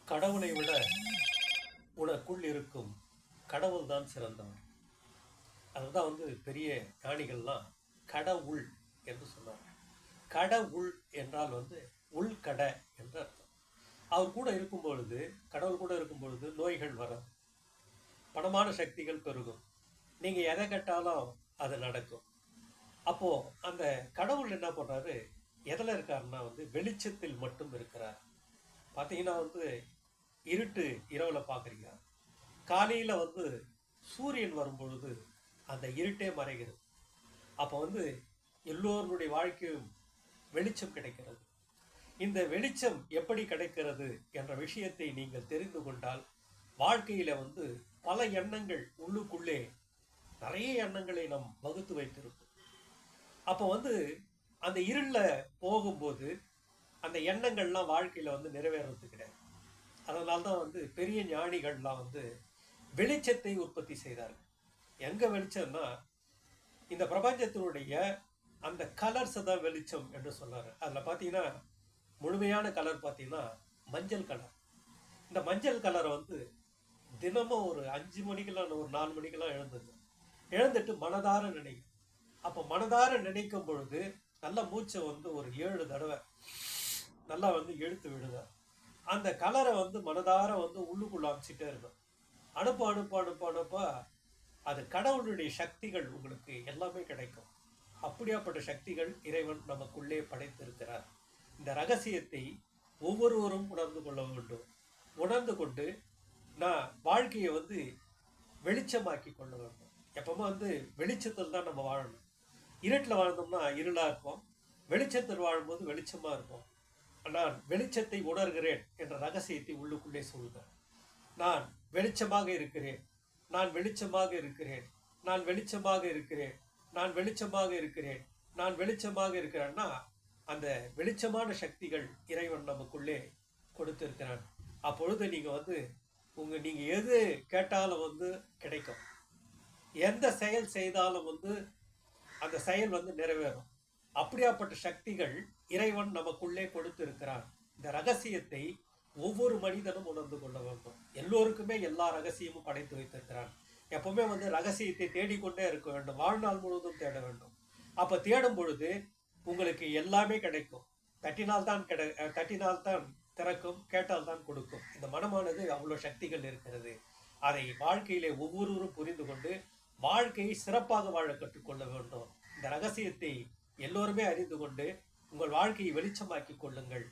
கடவுளை விட உனக்குள் இருக்கும் கடவுள் தான் சிறந்தவர். அதுதான் பெரிய ஞானிகள்லாம் கடவுள் என்று சொன்னாங்க. கடவுள் என்றால் உள்கட என்று அர்த்தம். அவர் கூட இருக்கும் பொழுது, கடவுள் கூட இருக்கும் பொழுது நோய்கள் வராது, பணமான சக்திகள் பெருகும், நீங்க எதை கேட்டாலும் அது நடக்கும். அப்போ அந்த கடவுள் என்ன பண்றாரு, எதில் இருக்காருன்னா வெளிச்சத்தில் மட்டும் இருக்கிறார். பார்த்தீங்கன்னா இருட்டு இரவில் பார்க்குறீங்க, காலையில் சூரியன் வரும்பொழுது அந்த இருட்டே மறைகிறது. அப்போ எல்லோருடைய வாழ்க்கையும் வெளிச்சம் கிடைக்கிறது. இந்த வெளிச்சம் எப்படி கிடைக்கிறது என்ற விஷயத்தை நீங்கள் தெரிந்து கொண்டால், வாழ்க்கையில் பல எண்ணங்கள் உள்ளுக்குள்ளே நிறைய எண்ணங்களை நாம் வகுத்து வைத்திருப்போம். அப்போ அந்த இருளில் போகும்போது அந்த எண்ணங்கள்லாம் வாழ்க்கையில் நிறைவேறது கிடையாது. அதனால்தான் பெரிய ஞானிகள்லாம் வெளிச்சத்தை உற்பத்தி செய்தார்கள். எங்க வெளிச்சம்னா, இந்த பிரபஞ்சத்தினுடைய அந்த கலர்ஸ் தான் வெளிச்சம் என்று சொன்னார். அதில் பார்த்தீங்கன்னா முழுமையான கலர் பார்த்தீங்கன்னா மஞ்சள் கலர். இந்த மஞ்சள் கலரை தினமும் ஒரு 5 மணிக்கெல்லாம், ஒரு 4 மணிக்கெல்லாம் எழுந்துட்டு மனதார நினைக்கும். அப்போ மனதார நினைக்கும் பொழுது நல்ல மூச்சை ஒரு 7 தடவை நல்லா இழுத்து விடுங்க. அந்த கலரை மனதார உள்ளுக்குள்ள அமைச்சிட்டே இருக்கும். அனுப்ப அனுப்ப அனுப்ப அனுப்ப அது கடவுளுடைய சக்திகள் உங்களுக்கு எல்லாமே கிடைக்கும். அப்படியாப்பட்ட சக்திகள் இறைவன் நமக்குள்ளே படைத்திருக்கிறார். இந்த ரகசியத்தை ஒவ்வொருவரும் உணர்ந்து கொள்ள வேண்டும். உணர்ந்து கொண்டு நான் வாழ்க்கையை வெளிச்சமாக்கி கொள்ள வேண்டும். எப்பவுமே வெளிச்சத்தில் தான் நம்ம வாழணும். இருட்டில் வாழ்ந்தோம்னா இருளாக இருப்போம், வெளிச்சத்தில் வாழும்போது வெளிச்சமாக இருப்போம். நான் வெளிச்சத்தை உணர்கிறேன் என்ற ரகசியத்தை உள்ளுக்குள்ளே சொல்கிறேன். நான் வெளிச்சமாக இருக்கிறேன், நான் வெளிச்சமாக இருக்கிறேன், நான் வெளிச்சமாக இருக்கிறேன், நான் வெளிச்சமாக இருக்கிறேன், நான் வெளிச்சமாக இருக்கிறேன்னா அந்த வெளிச்சமான சக்திகள் இறைவன் நமக்குள்ளே கொடுத்திருக்கிறான். அப்பொழுது நீங்க எது கேட்டாலும் கிடைக்கும். எந்த செயல் செய்தாலும் அந்த செயல் நிறைவேறும். அப்படியாப்பட்ட சக்திகள் இறைவன் நமக்குள்ளே கொடுத்திருக்கிறான். இந்த ரகசியத்தை ஒவ்வொரு மனிதனும் உணர்ந்து கொள்ள வேண்டும். எல்லோருக்குமே எல்லா ரகசியமும் படைத்து வைத்திருக்கிறான். எப்பவுமே ரகசியத்தை தேடிக்கொண்டே இருக்க வேண்டும். வாழ்நாள் முழுவதும் தேட வேண்டும். அப்ப தேடும் பொழுது உங்களுக்கு எல்லாமே கிடைக்கும். தட்டினால் தான் திறக்கும், கேட்டால் தான் கொடுக்கும். இந்த மனமானது அவ்வளவு சக்திகள் இருக்கிறது. அதை வாழ்க்கையிலே ஒவ்வொருவரும் புரிந்து கொண்டு வாழ்க்கையை சிறப்பாக வாழ கற்றுக்கொள்ள வேண்டும். இந்த ரகசியத்தை எல்லோருமே அறிந்து கொண்டு உங்கள் வாழ்க்கையை வெளிச்சமாக்கி கொள்ளுங்கள்.